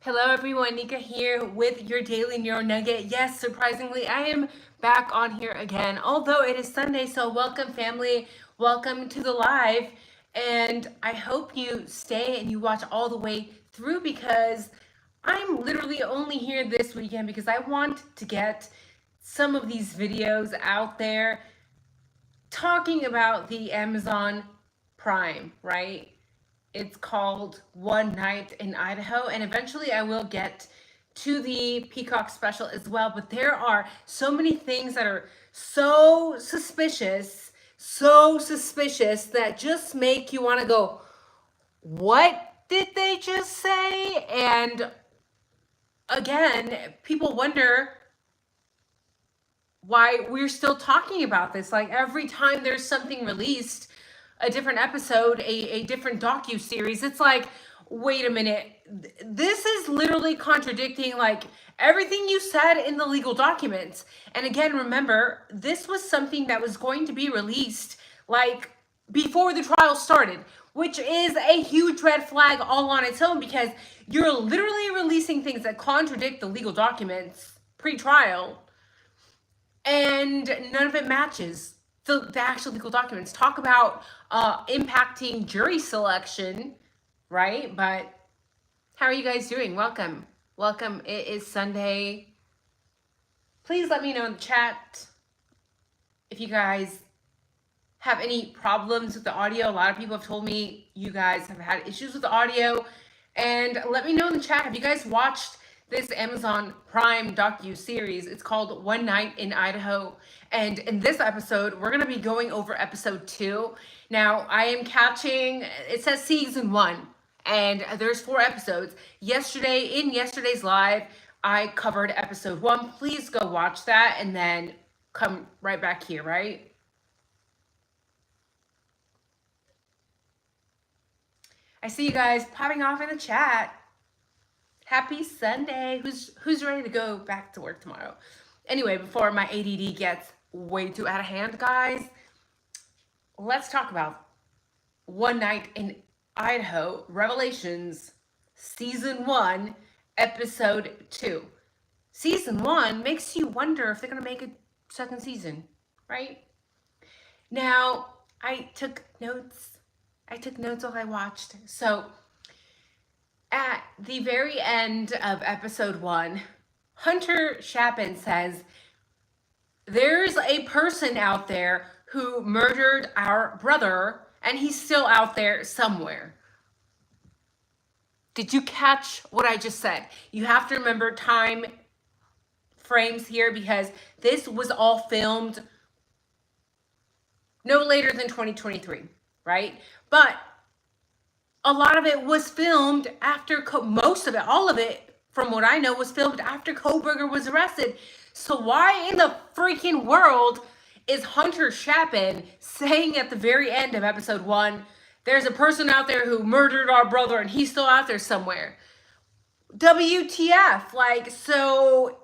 Hello everyone, Nika here with your daily neuro nugget. Yes, surprisingly, I am back on here again, although it is Sunday, so welcome family, welcome to the live, and I hope you stay and you watch all the way through because I'm literally only here this weekend because I want to get some of these videos out there talking about the Amazon Prime, right? It's called One Night in Idaho, and eventually I will get to the Peacock special as well. But there are so many things that are so suspicious that just make you want to go, what did they just say? And again, people wonder why we're still talking about this. Like every time there's something released, a different episode, a different docu-series, it's like, wait a minute, this is literally contradicting like everything you said in the legal documents. And again, remember, this was something that was going to be released like before the trial started, which is a huge red flag all on its own because you're literally releasing things that contradict the legal documents pre-trial and none of it matches the actual legal documents. Talk about impacting jury selection, right? But how are you guys doing? Welcome. Welcome. It is Sunday. Please let me know in the chat if you guys have any problems with the audio. A lot of people have told me you guys have had issues with the audio. And let me know in the chat, have you guys watched this Amazon Prime docu-series? It's called One Night in Idaho. And in this episode, we're going to be going over episode 2. Now, I am catching, it says season 1, and there's 4 episodes. In yesterday's live, I covered episode 1. Please go watch that and then come right back here, right? I see you guys popping off in the chat. Happy Sunday. Who's ready to go back to work tomorrow? Anyway, before my ADD gets way too out of hand, guys, let's talk about One Night in Idaho, Revelations, Season 1, Episode 2. Season 1 makes you wonder if they're going to make a second season, right? Now, I took notes while I watched. So, at the very end of episode 1, Hunter Chapin says, there's a person out there who murdered our brother, and he's still out there somewhere. Did you catch what I just said? You have to remember time frames here because this was all filmed no later than 2023, right? But a lot of it was filmed after, most of it, all of it, from what I know, was filmed after Kohberger was arrested. So why in the freaking world is Hunter Chapin saying at the very end of episode 1, there's a person out there who murdered our brother and he's still out there somewhere? WTF? Like, so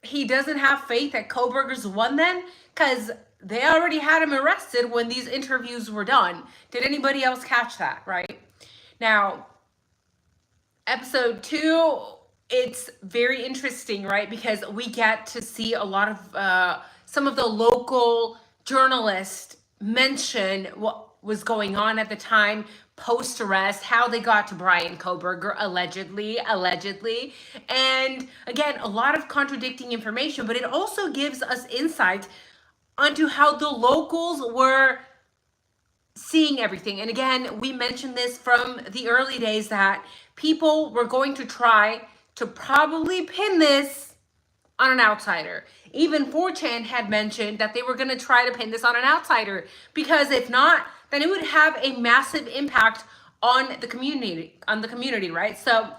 he doesn't have faith that Kohberger's won then? Because they already had him arrested when these interviews were done. Did anybody else catch that, right? Now, episode 2, it's very interesting, right? Because we get to see a lot of some of the local journalists mention what was going on at the time post-arrest, how they got to Brian Kohberger, allegedly. And again, a lot of contradicting information, but it also gives us insight onto how the locals were seeing everything. And again, we mentioned this from the early days that people were going to try to probably pin this on an outsider. Even 4chan had mentioned that they were going to try to pin this on an outsider because if not, then it would have a massive impact on the community, right? So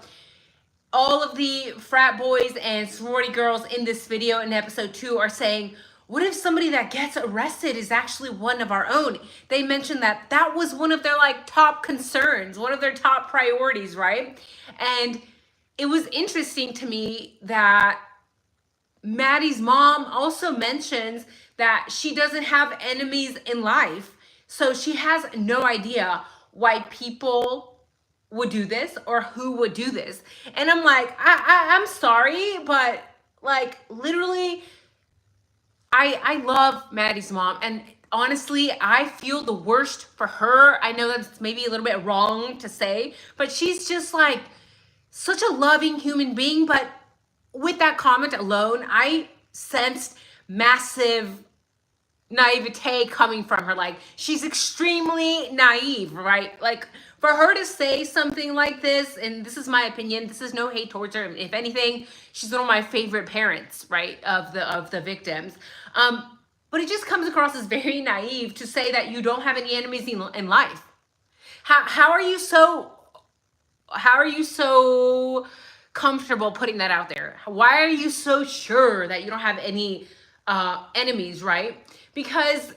all of the frat boys and sorority girls in this video in episode 2 are saying, what if somebody that gets arrested is actually one of our own? They mentioned that that was one of their like top concerns, one of their top priorities, right? And it was interesting to me that Maddie's mom also mentions that she doesn't have enemies in life. So she has no idea why people would do this or who would do this. And I'm like, I'm sorry, but like literally, I love Maddie's mom, and honestly, I feel the worst for her. I know that's maybe a little bit wrong to say, but she's just like such a loving human being. But with that comment alone, I sensed massive naivete coming from her. Like, she's extremely naive, right? Like, for her to say something like this, and this is my opinion, this is no hate towards her. If anything, she's one of my favorite parents, right, of the victims. But it just comes across as very naive to say that you don't have any enemies in life. How are you so comfortable putting that out there? Why are you so sure that you don't have any enemies, right? Because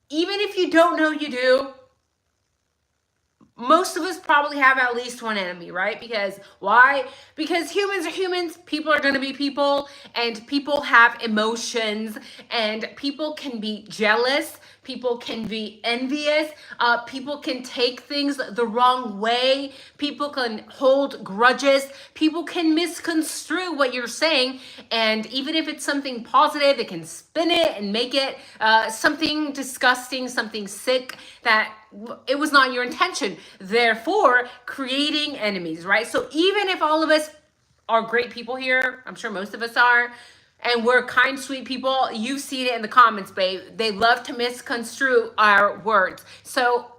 even if you don't know you do, most of us probably have at least one enemy, right? Because why? Because humans are humans, people are going to be people, and people have emotions, and people can be jealous, people can be envious, people can take things the wrong way, people can hold grudges, people can misconstrue what you're saying, and even if it's something positive, they can spin it and make it something disgusting, something sick that it was not your intention, therefore creating enemies, right? So even if all of us are great people here, I'm sure most of us are, and we're kind, sweet people, you've seen it in the comments, babe. They love to misconstrue our words. So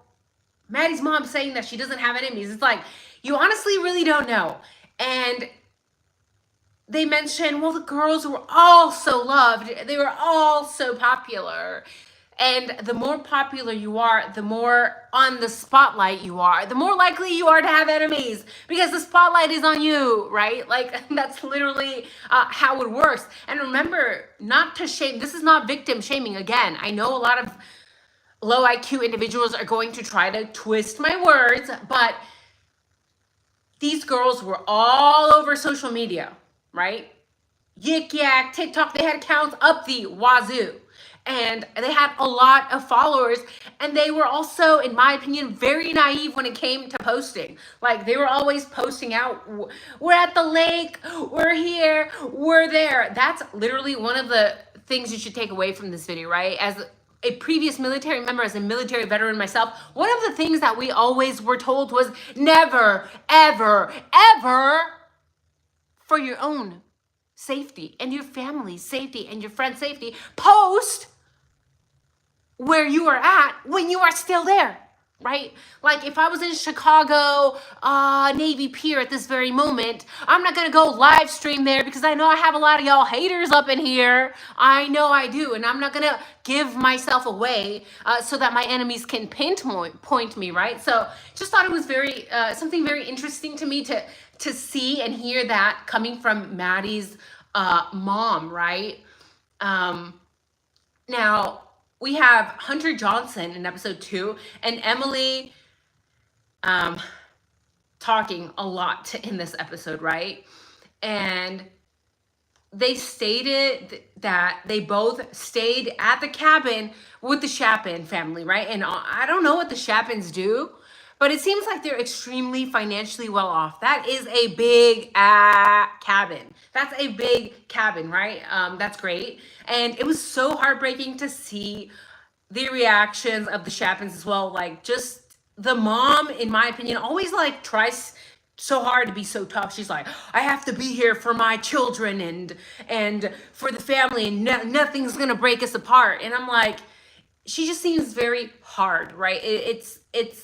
Maddie's mom saying that she doesn't have enemies, it's like, you honestly really don't know. And they mentioned, well, the girls were all so loved, they were all so popular. And the more popular you are, the more on the spotlight you are, the more likely you are to have enemies because the spotlight is on you, right? Like, that's literally how it works. And remember, not to shame, this is not victim shaming. Again, I know a lot of low IQ individuals are going to try to twist my words, but these girls were all over social media, right? Yik Yak, TikTok, they had accounts up the wazoo. And they had a lot of followers, and they were also, in my opinion, very naive when it came to posting. Like, they were always posting out, we're at the lake, we're here, we're there. That's literally one of the things you should take away from this video, right? As a previous military member, as a military veteran myself, one of the things that we always were told was never, ever, ever, for your own safety and your family's safety and your friend's safety, post where you are at when you are still there, right? Like, if I was in Chicago Navy Pier at this very moment, I'm not gonna go live stream there because I know I have a lot of y'all haters up in here. I know I do, and I'm not gonna give myself away so that my enemies can pinpoint me, right? So just thought it was very something very interesting to me to see and hear that coming from Maddie's mom, right? Now, we have Hunter Johnson in episode 2 and Emily talking a lot in this episode, right? And they stated that they both stayed at the cabin with the Chapin family, right? And I don't know what the Chapins do, but it seems like they're extremely financially well off. That is a big cabin. That's a big cabin, right? That's great. And it was so heartbreaking to see the reactions of the Chapins as well. Like, just the mom, in my opinion, always like tries so hard to be so tough. She's like, I have to be here for my children and for the family, and nothing's gonna break us apart. And I'm like, she just seems very hard, right? It's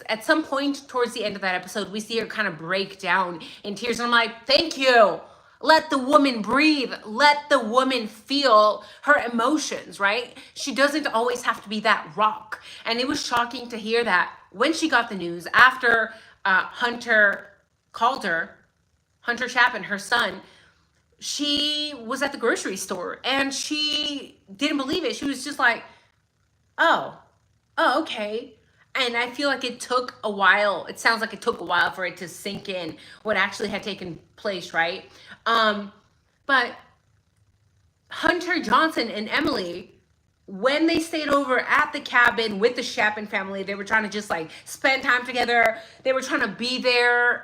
at some point towards the end of that episode, we see her kind of break down in tears. And I'm like, thank you. Let the woman breathe. Let the woman feel her emotions, right? She doesn't always have to be that rock. And it was shocking to hear that when she got the news after Hunter called her, Hunter Chapin, her son, she was at the grocery store and she didn't believe it. She was just like, oh, okay. And I feel like it took a while. It sounds like it took a while for it to sink in what actually had taken place, right? But Hunter Johnson and Emily when they stayed over at the cabin with the Chapin family, they were trying to just like spend time together. They were trying to be there.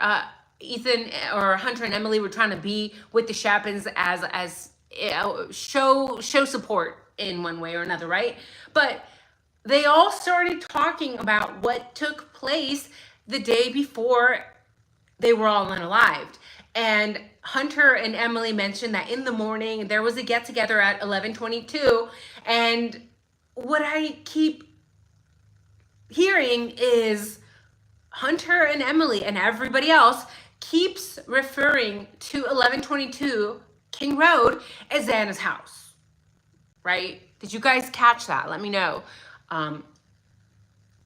Ethan or Hunter and Emily were trying to be with the Chapins as show support in one way or another, right? But they all started talking about what took place the day before they were all unalived. And Hunter and Emily mentioned that in the morning there was a get together at 11:22, and what I keep hearing is Hunter and Emily and everybody else keeps referring to 1122 King Road as Xana's house, right? Did you guys catch that? Let me know.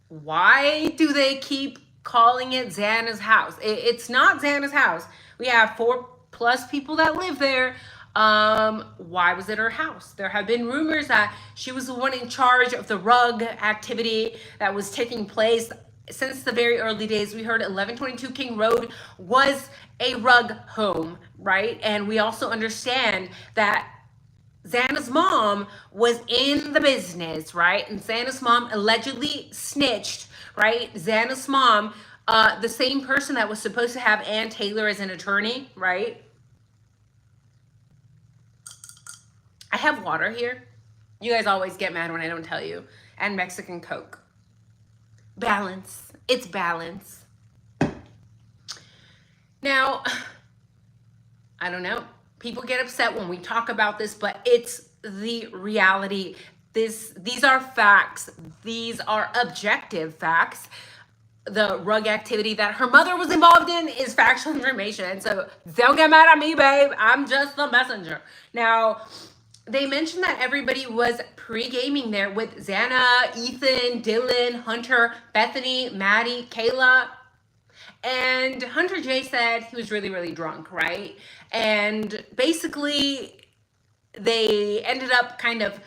Why do they keep calling it Xana's house? It's not Xana's house. We have 4+ people that live there. Why was it her house? There have been rumors that she was the one in charge of the rug activity that was taking place since the very early days. We heard 1122 King Road was a rug home, right? And we also understand that Xana's mom was in the business, right? And Xana's mom allegedly snitched, right? Xana's mom, the same person that was supposed to have Ann Taylor as an attorney, right? I have water here. You guys always get mad when I don't tell you. And Mexican Coke. Balance. It's balance. Now, I don't know. People get upset when we talk about this, but it's the reality. These are facts. These are objective facts. The rug activity that her mother was involved in is factual information. So don't get mad at me, babe. I'm just the messenger. Now, they mentioned that everybody was pre-gaming there with Xana, Ethan, Dylan, Hunter, Bethany, Maddie, Kayla. And Hunter J said he was really, really drunk, right? And basically, they ended up kind of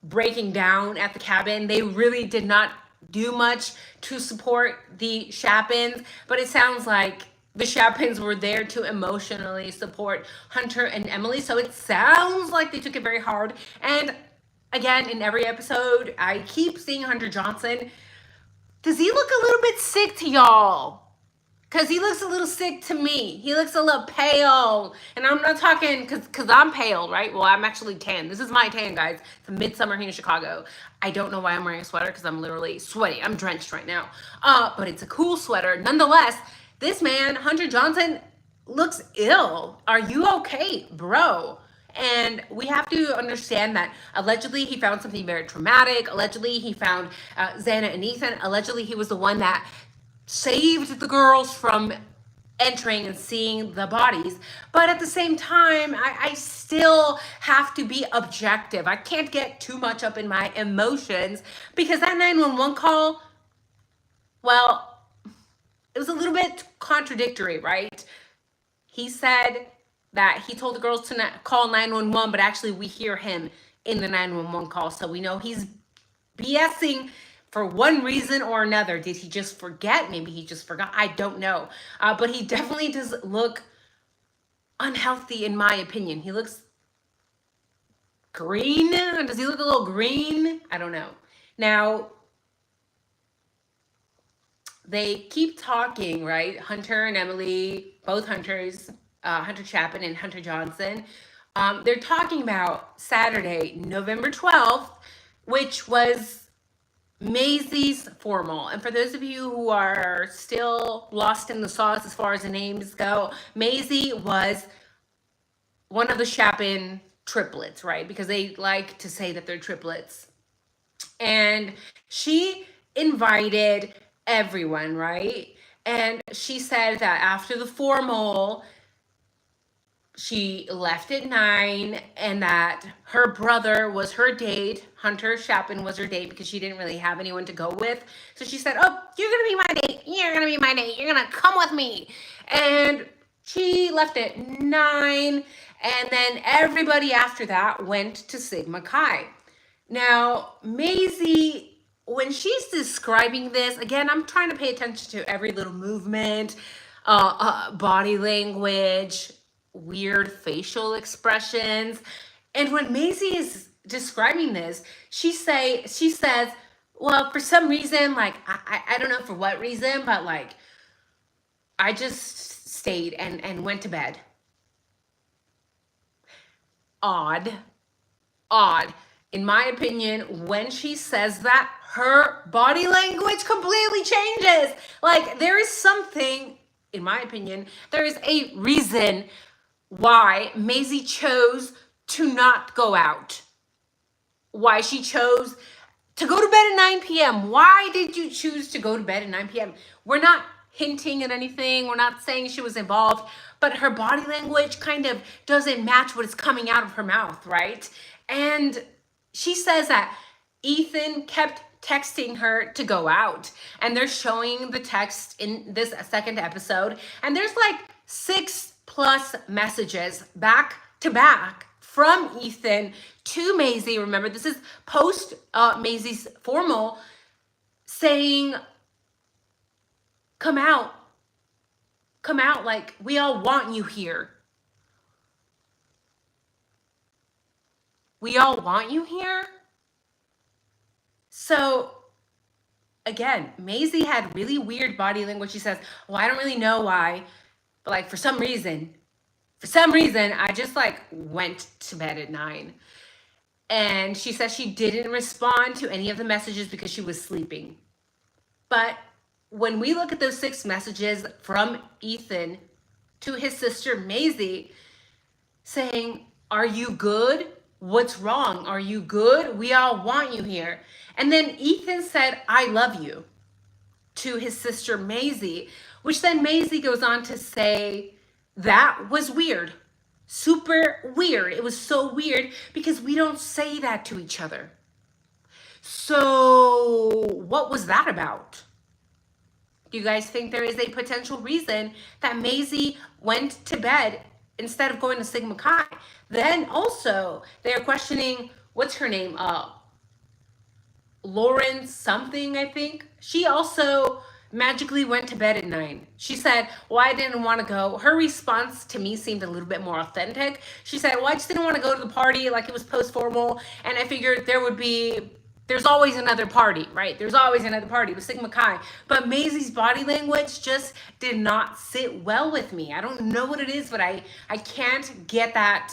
breaking down at the cabin. They really did not do much to support the Chapins, but it sounds like the Chapins were there to emotionally support Hunter and Emily. So it sounds like they took it very hard. And again, in every episode, I keep seeing Hunter Johnson. Does he look a little bit sick to y'all? Because he looks a little sick to me. He looks a little pale. And I'm not talking because I'm pale, right? Well, I'm actually tan. This is my tan, guys. It's midsummer here in Chicago. I don't know why I'm wearing a sweater because I'm literally sweaty. I'm drenched right now. But it's a cool sweater. Nonetheless, this man, Hunter Johnson, looks ill. Are you okay, bro? And we have to understand that allegedly he found something very traumatic. Allegedly he found Xana and Ethan. Allegedly he was the one that saved the girls from entering and seeing the bodies. But at the same time, I still have to be objective. I can't get too much up in my emotions because that 911 call, well, it was a little bit contradictory, right? He said that he told the girls to call 911, but actually we hear him in the 911 call. So we know he's BSing for one reason or another. Did he just forget? Maybe he just forgot. I don't know. But he definitely does look unhealthy in my opinion. He looks green. Does he look a little green? I don't know. Now, they keep talking, right? Hunter and Emily, both Hunters, Hunter Chapin and Hunter Johnson. They're talking about Saturday, November 12th, which was Maisie's formal. And for those of you who are still lost in the sauce as far as the names go, Maisie was one of the Chapin triplets, right? Because they like to say that they're triplets. And she invited everyone, right? And she said that after the formal, she left at 9 and that her brother was her date. Hunter Chapin was her date because she didn't really have anyone to go with. So she said, oh, you're going to be my date. You're going to be my date. You're going to come with me. And she left at 9. And then everybody after that went to Sigma Chi. Now, Maisie, when she's describing this, again, I'm trying to pay attention to every little movement, body language, weird facial expressions. And when Maisie is describing this, she says, well, for some reason, like, I don't know for what reason, but like, I just stayed and went to bed. Odd. Odd. In my opinion, when she says that, her body language completely changes. Like, there is something, in my opinion, there is a reason why Maisie chose to not go out. Why she chose to go to bed at 9 p.m. Why did you choose to go to bed at 9 p.m.? We're not hinting at anything. We're not saying she was involved, but her body language kind of doesn't match what is coming out of her mouth, right? And she says that Ethan kept texting her to go out, and they're showing the text in this second episode, and there's like 6+ messages back to back from Ethan to Maisie. Remember, this is post Maisie's formal, saying, come out, like, we all want you here. We all want you here. So again, Maisie had really weird body language. She says, well, I don't really know why, but like, for some reason, I just like went to bed at 9. And she says she didn't respond to any of the messages because she was sleeping. But when we look at those 6 messages from Ethan to his sister Maisie, saying, are you good? What's wrong? Are you good? We all want you here. And then Ethan said, I love you, to his sister Maisie, which then Maisie goes on to say, that was weird. Super weird. It was so weird because we don't say that to each other. So what was that about? Do you guys think there is a potential reason that Maisie went to bed instead of going to Sigma Chi? Then also they're questioning, what's her name? Lauren something, I think. She also magically went to bed at 9. She said, well, I didn't want to go. Her response to me seemed a little bit more authentic. She said, well, I just didn't want to go to the party, like it was post-formal, and I figured there's always another party, right? There's always another party with Sigma Chi. But Maisie's body language just did not sit well with me. I don't know what it is, but I can't get that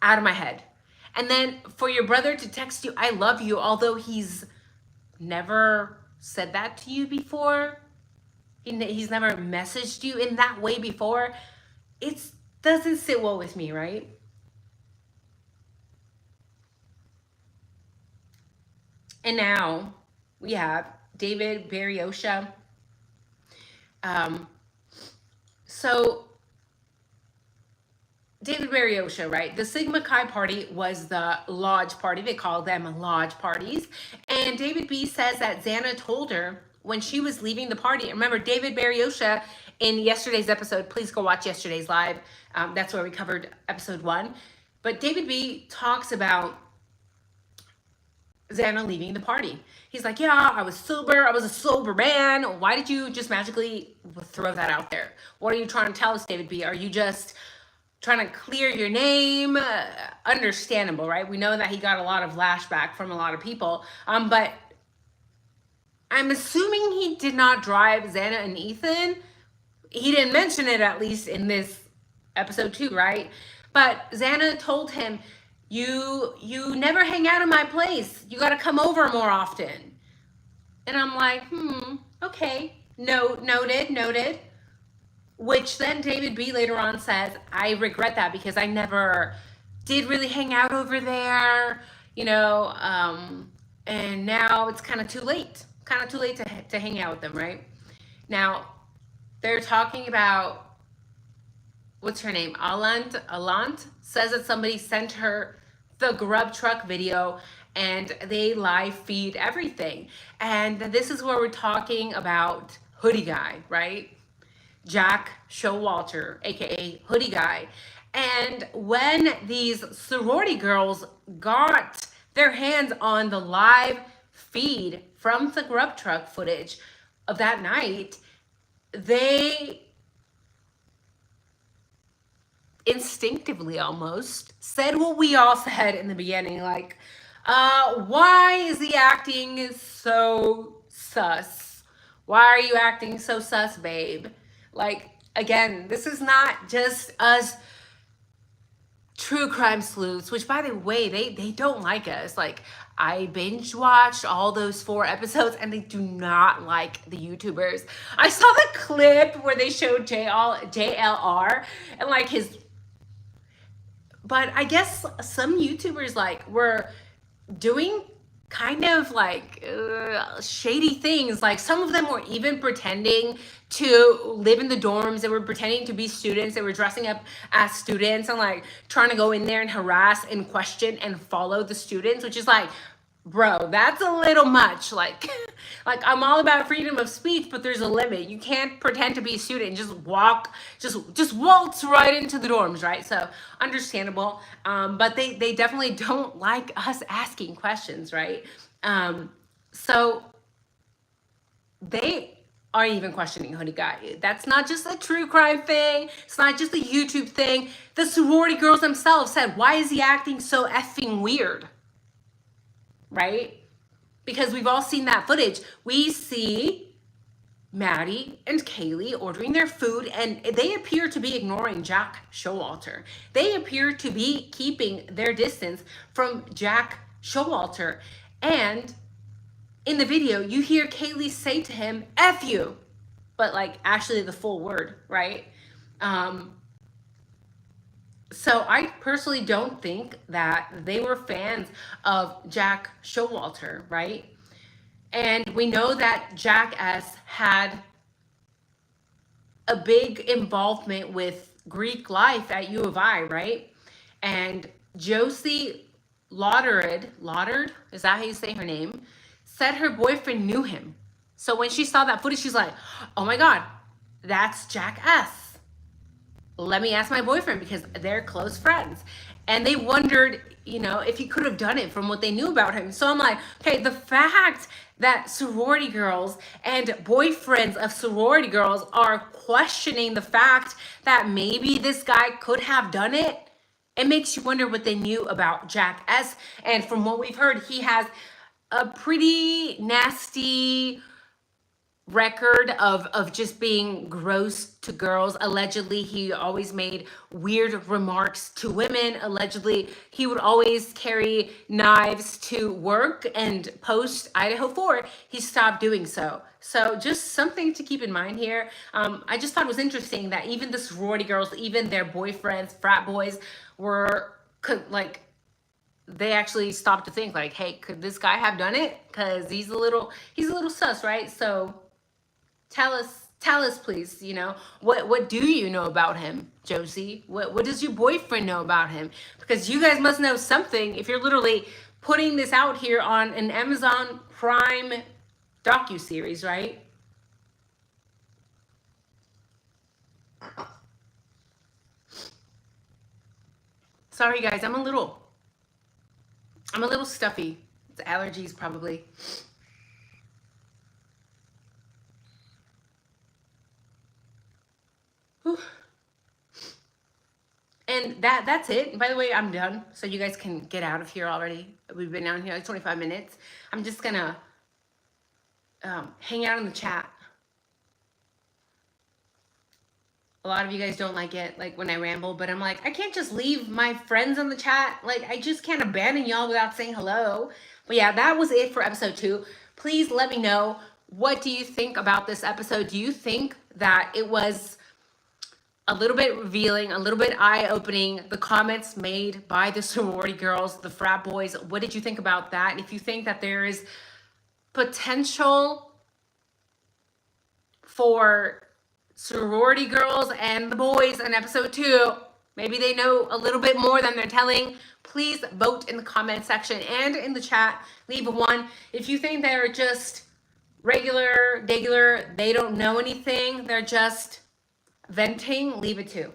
out of my head. And then for your brother to text you, I love you, although he's never said that to you before, he's never messaged you in that way before, it doesn't sit well with me, right? And now we have David Berryosha. So David Berryosha, right? The Sigma Chi party was the lodge party. They call them lodge parties. And David B says that Xana told her when she was leaving the party. Remember, David Berryosha in yesterday's episode, please go watch yesterday's live. That's where we covered episode 1. But David B talks about Xana leaving the party. He's like, yeah, I was sober. I was a sober man. Why did you just magically throw that out there? What are you trying to tell us, David B? Are you just trying to clear your name? Understandable, right? We know that he got a lot of lashback from a lot of people. But I'm assuming he did not drive Xana and Ethan. He didn't mention it, at least in this episode 2, right? But Xana told him, you never hang out in my place. You got to come over more often. And I'm like, okay. Noted. Which then David B later on says, I regret that because I never did really hang out over there, and now it's kind of too late. To hang out with them, right? Now, they're talking about, what's her name? Alant says that somebody sent her the grub truck video and they live feed everything. And this is where we're talking about Hoodie Guy, right? Jack Showalter, aka Hoodie Guy. And when these sorority girls got their hands on the live feed from the grub truck footage of that night, they instinctively almost said what we all said in the beginning, like, why is he acting so sus? Why are you acting so sus, babe? Like, again, this is not just us true crime sleuths, which by the way, they don't like us. Like, I binge watched all those 4 episodes and they do not like the YouTubers. I saw the clip where they showed JLR and like his, but I guess some YouTubers like were doing kind of like shady things. Like some of them were even pretending to live in the dorms. They were pretending to be students. They were dressing up as students and like trying to go in there and harass and question and follow the students, which is like, bro, that's a little much. Like like I'm all about freedom of speech, but there's a limit. You can't pretend to be a student and just walk, just waltz right into the dorms, right? So understandable. But they definitely don't like us asking questions, right? So they are even questioning Hoodie Guy. That's not just a true crime thing. It's not just a YouTube thing. The sorority girls themselves said, why is he acting so effing weird? Right? Because we've all seen that footage. We see Maddie and Kaylee ordering their food, and they appear to be ignoring Jack Showalter. They appear to be keeping their distance from Jack Showalter. And in the video, you hear Kaylee say to him, F you, but like actually the full word, right? So I personally don't think that they were fans of Jack Showalter, right? And we know that Jack S had a big involvement with Greek life at U of I, right? And Josie Lauderd, is that how you say her name? Said her boyfriend knew him. So when she saw that footage, she's like, oh my God, that's Jack S. Let me ask my boyfriend because they're close friends. And they wondered, you know, if he could have done it from what they knew about him. So I'm like, okay, the fact that sorority girls and boyfriends of sorority girls are questioning the fact that maybe this guy could have done it, it makes you wonder what they knew about Jack S. And from what we've heard, he has a pretty nasty record of just being gross to girls. Allegedly, he always made weird remarks to women. Allegedly, he would always carry knives to work, and post IDAHO4, he stopped doing so. So just something to keep in mind here. I just thought it was interesting that even the sorority girls, even their boyfriends, frat boys, were like, they actually stopped to think like, hey, could this guy have done it? Because he's a little sus, right? So tell us please, you know, what do you know about him, Josie? What does your boyfriend know about him? Because you guys must know something if you're literally putting this out here on an Amazon Prime docuseries, right? Sorry guys, I'm a little stuffy. It's allergies probably. Whew. And that's it. By the way, I'm done, so you guys can get out of here already. We've been down here like 25 minutes. I'm just gonna hang out in the chat. A lot of you guys don't like it, like when I ramble, but I'm like, I can't just leave my friends on the chat. Like, I just can't abandon y'all without saying hello. But yeah, that was it for episode 2. Please let me know, what do you think about this episode? Do you think that it was a little bit revealing, a little bit eye-opening? The comments made by the sorority girls, the frat boys, what did you think about that? And if you think that there is potential for sorority girls and the boys in episode 2, maybe they know a little bit more than they're telling, please vote in the comment section and in the chat. Leave a 1. If you think they're just regular, they don't know anything, they're just venting, leave a 2.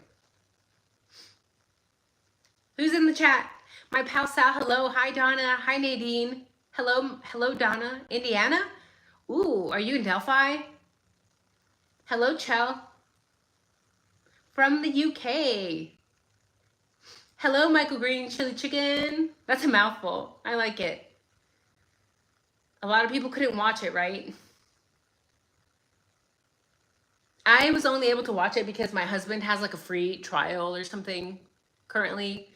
Who's in the chat? My pal Sal, hello. Hi Donna. Hi Nadine. Hello Donna. Indiana? Ooh, are you in Delphi? Hello Chell. From the UK. Hello, Michael Green, chili chicken. That's a mouthful. I like it. A lot of people couldn't watch it, right? I was only able to watch it because my husband has like a free trial or something currently.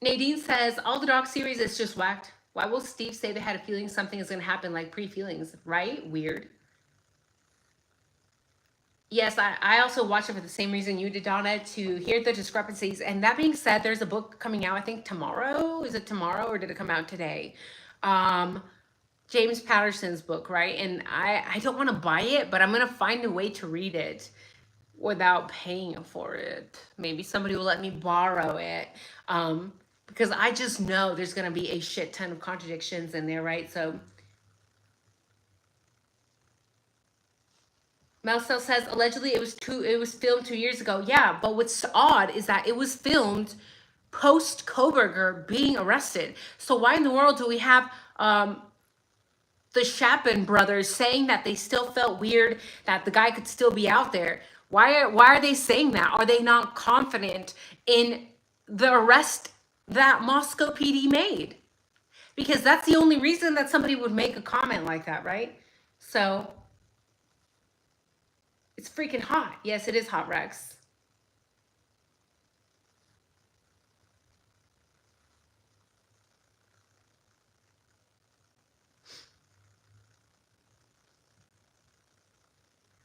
Nadine says, all the dog series is just whacked. Why will Steve say they had a feeling something is going to happen, like pre-feelings, right? Weird. Yes, I also watched it for the same reason you did, Donna, to hear the discrepancies. And that being said, there's a book coming out, I think tomorrow. Is it tomorrow or did it come out today? James Patterson's book, right? And I don't want to buy it, but I'm going to find a way to read it without paying for it. Maybe somebody will let me borrow it. Because I just know there's going to be a shit ton of contradictions in there, right? So Melcel says allegedly it was filmed 2 years ago. Yeah, but what's odd is that it was filmed post Koberger being arrested. So why in the world do we have the Chapin brothers saying that they still felt weird that the guy could still be out there? Why are they saying that? Are they not confident in the arrest that Moscow PD made? Because that's the only reason that somebody would make a comment like that, right? So it's freaking hot. Yes, it is hot, Rex.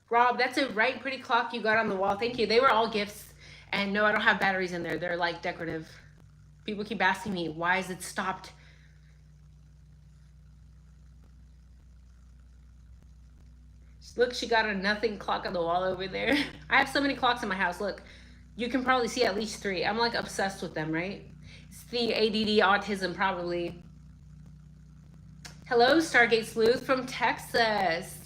Rob, that's a right pretty clock you got on the wall. Thank you. They were all gifts. And no, I don't have batteries in there. They're like decorative. People keep asking me, why is it stopped? Look, she got a nothing clock on the wall over there. I have so many clocks in my house. Look, you can probably see at least 3. I'm like obsessed with them, right? It's the ADD autism probably. Hello, Stargate Sleuth from Texas.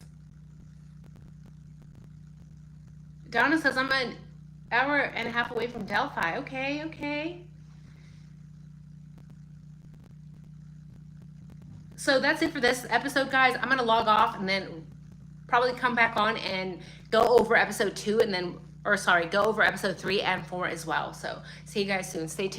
Donna says I'm an hour and a half away from Delphi. Okay, okay. So that's it for this episode, guys. I'm going to log off and then probably come back on and go over episode 2 and then, or sorry, go over episode 3 and 4 as well. So see you guys soon. Stay tuned.